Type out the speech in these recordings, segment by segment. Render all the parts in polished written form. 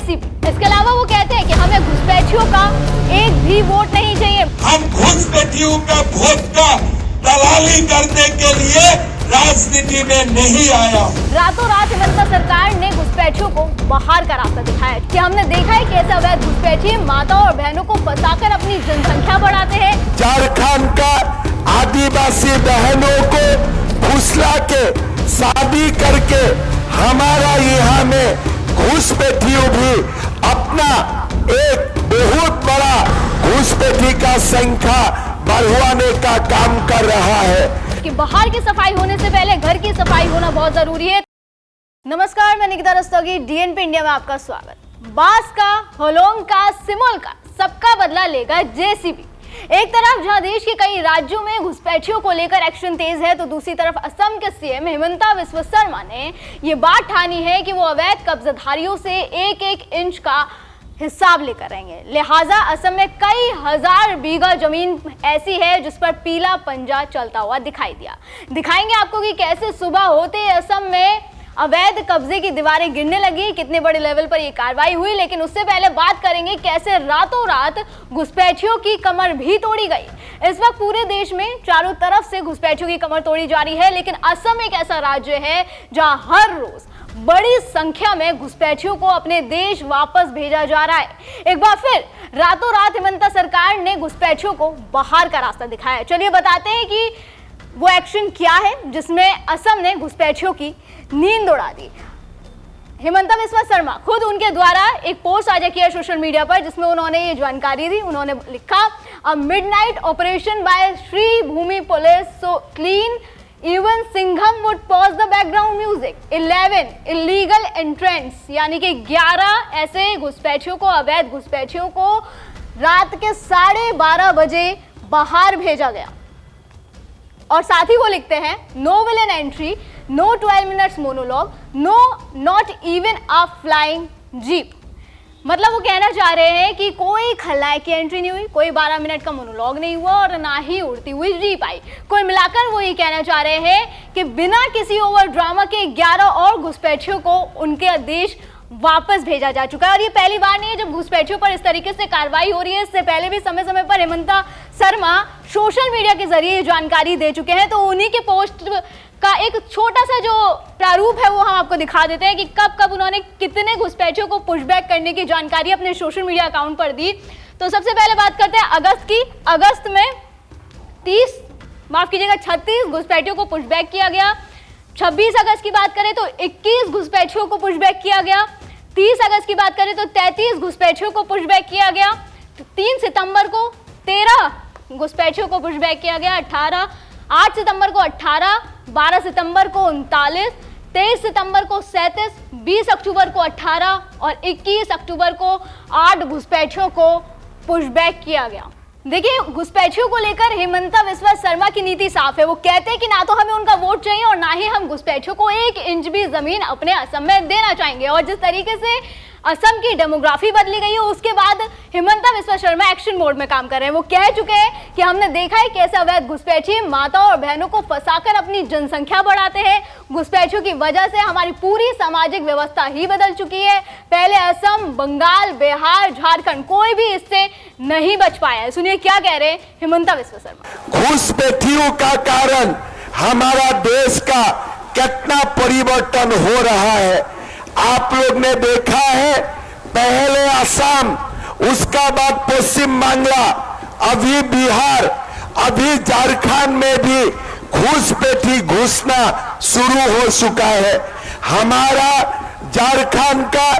JCB. इसके अलावा वो कहते हैं कि हमें घुसपैठियों का एक भी वोट नहीं चाहिए। हम घुसपैठियों का वोट का दलाली करने के लिए राजनीति में नहीं आया। रातों रात हिमंता सरकार ने घुसपैठियों को बाहर का रास्ता दिखाया कि हमने देखा है कैसे अवैध घुसपैठी माताओं और बहनों को फंसाकर अपनी जनसंख्या बढ़ाते हैं। झारखंड का आदिवासी बहनों को फुसला के शादी करके हमारा यहाँ में घुसपैठियों भी अपना एक बहुत बड़ा घुसपैठी का संख्या बढ़वाने का काम कर रहा है कि बाहर की सफाई होने से पहले घर की सफाई होना बहुत जरूरी है। नमस्कार, मैं निकिता रस्तोगी, डीएनपी इंडिया में आपका स्वागत। बांस का, होलोंग का, सिमोल का, सबका बदला लेगा जेसीबी। एक तरफ जहां देश के कई राज्यों में घुसपैठियों को लेकर एक्शन तेज है, तो दूसरी तरफ असम के सीएम हिमंता बिस्वा शर्मा ने ये बात ठानी है कि वो अवैध कब्जाधारियों से एक एक इंच का हिसाब लेकर रहेंगे। लिहाजा असम में कई हजार बीघा जमीन ऐसी है जिस पर पीला पंजा चलता हुआ दिखाई दिया। दिखाएंगे आपको कि कैसे सुबह होते ही असम में अवैध कब्जे की दीवारें गिरने लगी, कितने बड़े लेवल पर यह कार्रवाई हुई। लेकिन उससे पहले बात करेंगे कैसे रातों रात घुसपैठियों की कमर भी तोड़ी गई। इस वक्त पूरे देश में चारों तरफ से घुसपैठियों की कमर तोड़ी जा रही है, लेकिन असम एक ऐसा राज्य है जहां हर रोज बड़ी संख्या में घुसपैठियों को अपने देश वापस भेजा जा रहा है। एक बार फिर रातों रात हिमंता सरकार ने घुसपैठियों को बाहर का रास्ता दिखाया। चलिए बताते हैं कि वो एक्शन क्या है जिसमें असम ने घुसपैठियों की नींद उड़ा दी। हिमंता बिस्वा शर्मा खुद उनके द्वारा एक पोस्ट साझा किया सोशल मीडिया पर, जिसमें उन्होंने ये जानकारी दी। उन्होंने लिखा, a midnight operation by Sri Bhumi police so clean even Singham would pause the background music. 11 illegal entrance, यानी कि 11 ऐसे घुसपैठियों को, अवैध घुसपैठियों को रात के 12:30 बजे बाहर भेजा गया। और साथ ही वो लिखते हैं, no villain entry, no 12 minutes monologue, no not even a flying jeep. मतलब वो कहना चाह रहे हैं कि कोई खलनायक की एंट्री नहीं हुई, कोई 12 मिनट का मोनोलॉग नहीं हुआ और ना ही उड़ती हुई जीप आई। कुल मिलाकर वो ये कहना चाह रहे हैं कि बिना किसी ओवर ड्रामा के 11 और घुसपैठियों को उनके देश वापस भेजा जा चुका है। और ये पहली बार नहीं है जब घुसपैठियों पर इस तरीके से कार्रवाई हो रही है। इससे पहले भी समय समय पर हिमंता शर्मा सोशल मीडिया के जरिए जानकारी दे चुके हैं। तो उन्हीं के पोस्ट का एक छोटा सा जो प्रारूप है वो हम आपको दिखा देते हैं कि कब कब उन्होंने कितने घुसपैठियों को पुशबैक करने की जानकारी अपने सोशल मीडिया अकाउंट पर दी। तो सबसे पहले बात करते हैं अगस्त की। अगस्त में 36 घुसपैठियों को पुशबैक किया गया। 26 अगस्त की बात करें तो 21 घुसपैठियों को पुशबैक किया गया। 30 अगस्त की बात करें तो 33 घुसपैठियों को पुशबैक किया गया। 3 सितंबर को 13 घुसपैठियों को पुशबैक किया गया। 8 सितंबर को 18, 12 सितंबर को 39, 23 सितंबर को 37, 20 अक्टूबर को 18 और 21 अक्टूबर को 8 घुसपैठियों को पुशबैक किया गया। देखिए, घुसपैठियों को लेकर हिमंता बिस्वा शर्मा की नीति साफ है। वो कहते हैं कि ना तो हमें उनका वोट चाहिए और ना ही हम घुसपैठियों को एक इंच भी जमीन अपने असम में देना चाहेंगे। और जिस तरीके से असम की डेमोग्राफी बदली गई है, उसके बाद हिमंता बिस्वा शर्मा एक्शन मोड में काम कर रहे हैं। वो कह चुके हैं कि हमने देखा है कैसे अवैध घुसपैठी माताओं और बहनों को फंसाकर अपनी जनसंख्या बढ़ाते हैं। घुसपैठियों की वजह से हमारी पूरी सामाजिक व्यवस्था ही बदल चुकी है। पहले असम, बंगाल, बिहार, झारखंड, कोई भी इससे नहीं बच पाया है। सुनिए क्या कह रहे हैं हिमंता बिस्वा शर्मा। घुसपैठियों का कारण हमारा देश का कितना परिवर्तन हो रहा है आप लोग ने देखा है। पहले असम, उसका बाद पश्चिम बांग्ला, अभी बिहार, अभी झारखंड में भी घुसपैठी घुसना शुरू हो चुका है। हमारा झारखंड का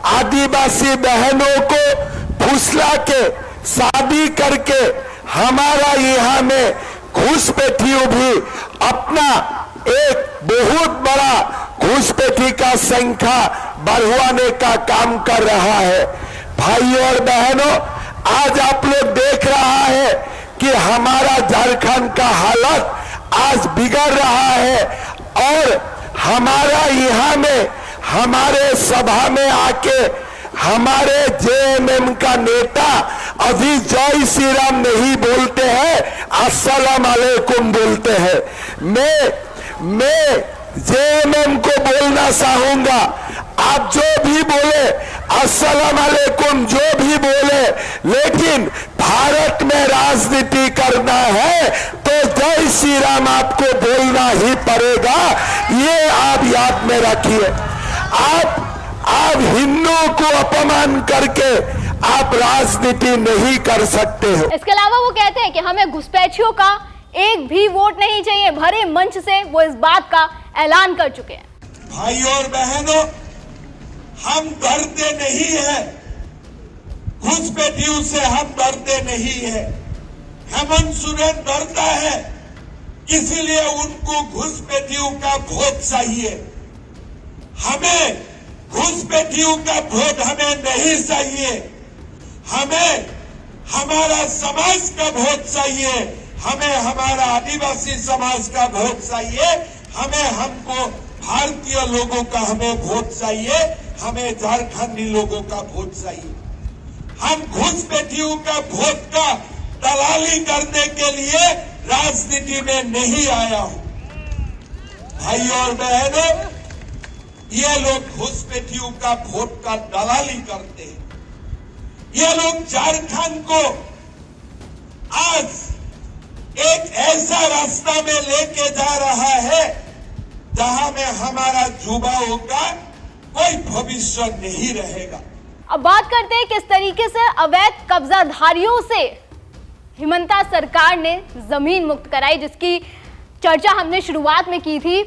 आदिवासी बहनों को फुसला के शादी करके हमारा यहाँ में घुसपैठियों भी अपना एक बहुत बड़ा घुसपैठी का संख्या बढ़वाने का काम कर रहा है। भाइयों और बहनों, आज आप लोग देख रहा है कि हमारा झारखंड का हालत आज बिगड़ रहा है और हमारा यहाँ में हमारे सभा में आके हमारे जेएमएम का नेता अभी जय श्री राम नहीं बोलते हैं, अस्सलाम वालेकुम बोलते हैं। मैं जेएमएम को बोलना चाहूंगा, आप जो भी बोले, अस्सलाम वालेकुम जो भी बोले, लेकिन भारत में राजनीति करना है तो जय श्री राम आपको बोलना ही पड़ेगा। ये आप याद में रखिए। आप हिंदुओं को अपमान करके आप राजनीति नहीं कर सकते हो। इसके अलावा वो कहते हैं कि हमें घुसपैठियों का एक भी वोट नहीं चाहिए। भरे मंच से वो इस बात का ऐलान कर चुके हैं। भाइयों और बहनों, हम डरते नहीं हैं, घुसपैठियों से हम डरते नहीं हैं। हेमंत सोरेन डरता है, इसीलिए उनको घुसपैठियों का वोट चाहिए। हमें घुसपैठियों का वोट हमें नहीं चाहिए। हमें हमारा समाज का वोट चाहिए, हमें हमारा आदिवासी समाज का वोट चाहिए, हमको भारतीय लोगों का हमें वोट चाहिए, हमें झारखंडी लोगों का वोट चाहिए। हम घुसपैठियों का वोट का दलाली करने के लिए राजनीति में नहीं आया हूं। भाइयों और बहनों, ये लोग घुसपैठियों का वोट का दलाली करते हैं। ये लोग झारखंड को आज एक ऐसा रास्ता में लेके जा रहा है जहां में हमारा युवाओं का कोई भविष्य नहीं रहेगा। अब बात करते हैं किस तरीके से अवैध कब्जाधारियों से हिमंता सरकार ने जमीन मुक्त कराई, जिसकी चर्चा हमने शुरुआत में की थी।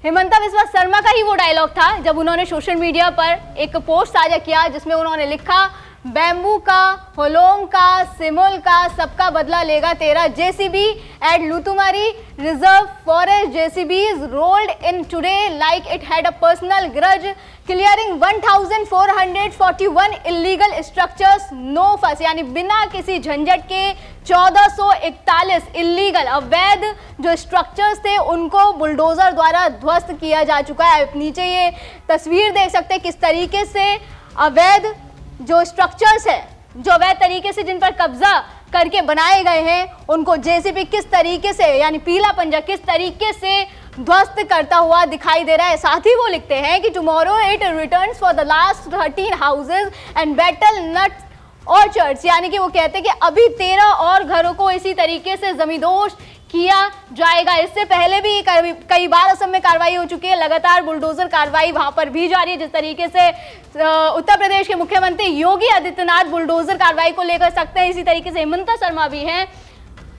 हिमंता बिस्वा शर्मा का ही वो डायलॉग था जब उन्होंने सोशल मीडिया पर एक पोस्ट साझा किया जिसमें उन्होंने लिखा, बैम्बू का, होलोंग का, सिमुल का, सबका बदला लेगा तेरा। JCB at Lutumari reserve forest JCBs rolled in today like it had a personal grudge, clearing 1441 illegal structures, no fuss, यानी बिना किसी झंझट के 1441 इलीगल अवैध जो स्ट्रक्चर्स थे उनको बुलडोजर द्वारा ध्वस्त किया जा चुका है। आप नीचे ये तस्वीर देख सकते हैं किस तरीके से अवैध जो स्ट्रक्चर्स है, जो अवैध तरीके से जिन पर कब्जा करके बनाए गए हैं, उनको जेसीबी किस तरीके से, यानी पीला पंजा किस तरीके से ध्वस्त करता हुआ दिखाई दे रहा है। साथ ही वो लिखते हैं कि tomorrow it returns for the last 13 houses and battle nut orchards, यानी कि वो कहते हैं कि अभी 13 और घरों को इसी तरीके से जमींदोज किया जाएगा। इससे पहले भी कई बार असम में कार्रवाई हो चुकी है, लगातार बुलडोजर कार्रवाई वहां पर भी जारी है। जिस तरीके से उत्तर प्रदेश के मुख्यमंत्री योगी आदित्यनाथ बुलडोजर कार्रवाई को लेकर सकते हैं, इसी तरीके से हिमंता शर्मा भी हैं।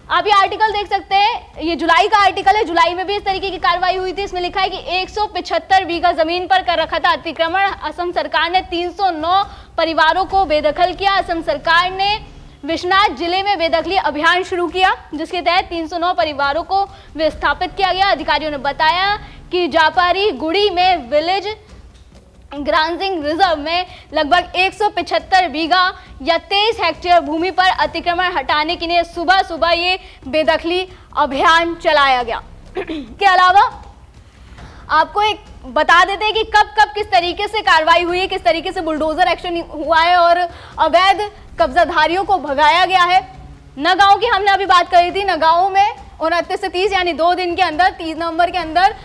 आप ये आर्टिकल देख सकते हैं, ये जुलाई का आर्टिकल है, जुलाई में भी इस तरीके की कार्रवाई हुई थी। इसमें लिखा है कि 175 बीघा जमीन पर कर रखा था अतिक्रमण, असम सरकार ने 309 परिवारों को बेदखल किया। असम सरकार ने विश्वनाथ जिले में बेदखली अभियान शुरू किया जिसके तहत 309 परिवारों को विस्थापित किया गया। अधिकारियों ने बताया कि जापारी गुड़ी में विलेज ग्रांजिंग रिजर्व में लगभग 175 बीघा या 23 हेक्टेयर भूमि पर अतिक्रमण हटाने के लिए सुबह सुबह ये बेदखली अभियान चलाया गया। के अलावा आपको एक बता देते हैं कि कब कब किस तरीके से कार्रवाई हुई है, किस तरीके से बुलडोजर एक्शन हुआ है और अवैध कब्जाधारियों को भगाया गया है। नगांव की हमने अभी बात करी थी। नगांव में 29 से 30 यानी 2 दिन के अंदर 30 नवंबर के अंदर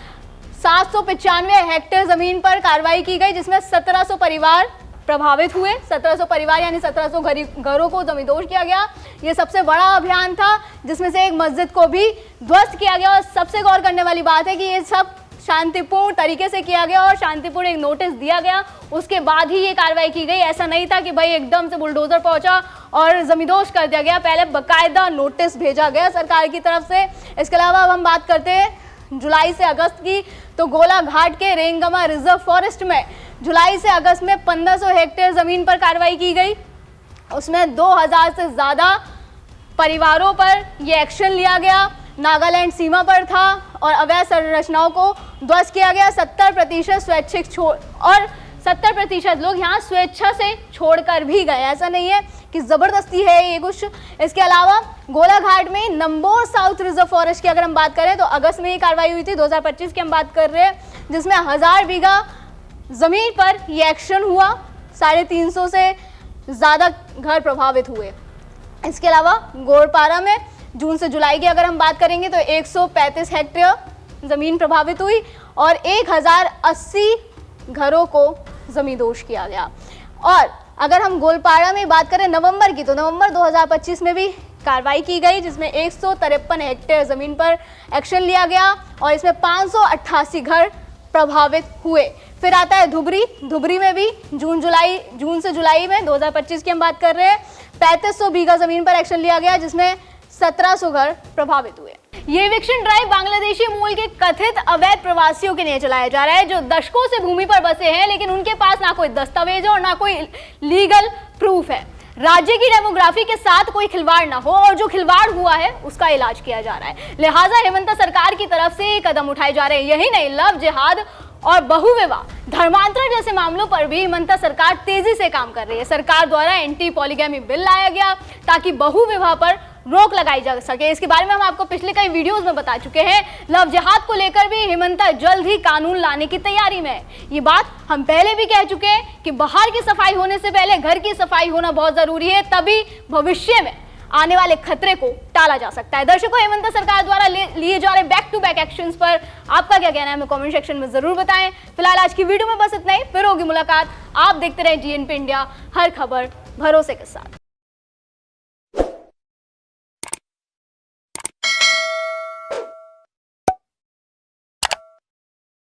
795 हेक्टेयर जमीन पर कार्रवाई की गई, जिसमें 1700 परिवार प्रभावित हुए। 1700 परिवार यानी 1700 घरों को जमींदोज किया गया। ये सबसे बड़ा अभियान था जिसमें से एक मस्जिद को भी ध्वस्त किया गया। और सबसे गौर करने वाली बात है कि ये सब शांतिपूर्ण तरीके से किया गया और शांतिपूर्ण एक नोटिस दिया गया, उसके बाद ही ये कार्रवाई की गई। ऐसा नहीं था कि भाई एकदम से बुलडोजर पहुंचा और जमींदोज कर दिया गया, पहले बकायदा नोटिस भेजा गया सरकार की तरफ से। इसके अलावा अब हम बात करते हैं जुलाई से अगस्त की, तो गोलाघाट के रेंगमा रिजर्व फॉरेस्ट में जुलाई से अगस्त में 1500 हेक्टेयर जमीन पर कार्रवाई की गई। उसमें 2000 से ज़्यादा परिवारों पर यह एक्शन लिया गया। नागालैंड सीमा पर था और अवैध संरचनाओं को ध्वस्त किया गया। 70% स्वैच्छिक छोड़ और 70% लोग यहाँ स्वेच्छा से छोड़कर भी गए, ऐसा नहीं है कि ज़बरदस्ती है ये कुछ। इसके अलावा गोलाघाट में नंबोर साउथ रिजर्व फॉरेस्ट की अगर हम बात करें तो अगस्त में ये कार्रवाई हुई थी, 2025 की हम बात कर रहे हैं, जिसमें 1000 बीघा ज़मीन पर ये एक्शन हुआ। 350 से ज़्यादा घर प्रभावित हुए। इसके अलावा गोरपारा में जून से जुलाई की अगर हम बात करेंगे तो 135 हेक्टेयर ज़मीन प्रभावित हुई और 1080 घरों को जमींदोज किया गया। और अगर हम गोलपाड़ा में बात करें नवंबर की, तो नवंबर 2025 में भी कार्रवाई की गई, जिसमें 153 हेक्टेयर जमीन पर एक्शन लिया गया और इसमें 588 घर प्रभावित हुए। फिर आता है धुबरी में भी जून से जुलाई में 2025 की हम बात कर रहे हैं, 3500 बीघा जमीन पर एक्शन लिया गया, जिसमें 1700 घर प्रभावित हुए। ये इविक्शन ड्राइव बांग्लादेशी मूल के कथित अवैध प्रवासियों के लिए चलाया जा रहा है, जो दशकों से भूमि पर बसे हैं, लेकिन उनके पास ना कोई दस्तावेज और ना कोई लीगल प्रूफ है। राज्य की डेमोग्राफी के साथ कोई खिलवाड़ ना हो और जो खिलवाड़ हुआ है उसका इलाज किया जा रहा है। लिहाजा हेमंत सरकार की तरफ से कदम उठाए जा रहे हैं। यही नहीं, लव जिहाद और बहुविवाह, धर्मांतरण जैसे मामलों पर भी हेमंत सरकार तेजी से काम कर रही है। सरकार द्वारा एंटी पॉलीगैमी बिल लाया गया ताकि बहुविवाह पर रोक लगाई जा सके। इसके बारे में हम आपको पिछले कई वीडियोस में बता चुके हैं। लव जिहाद को लेकर भी हेमंत जल्द ही कानून लाने की तैयारी में है। ये बात हम पहले भी कह चुके हैं कि बाहर की सफाई होने से पहले घर की सफाई होना बहुत जरूरी है, तभी भविष्य में आने वाले खतरे को टाला जा सकता है। दर्शकों, हेमंत सरकार द्वारा लिए जा रहे बैक टू बैक एक्शंस पर आपका क्या कहना है, हमें कमेंट सेक्शन में जरूर बताएं। फिलहाल आज की वीडियो में बस इतना ही, फिर होगी मुलाकात। आप देखते रहें DNP इंडिया, हर खबर भरोसे के साथ।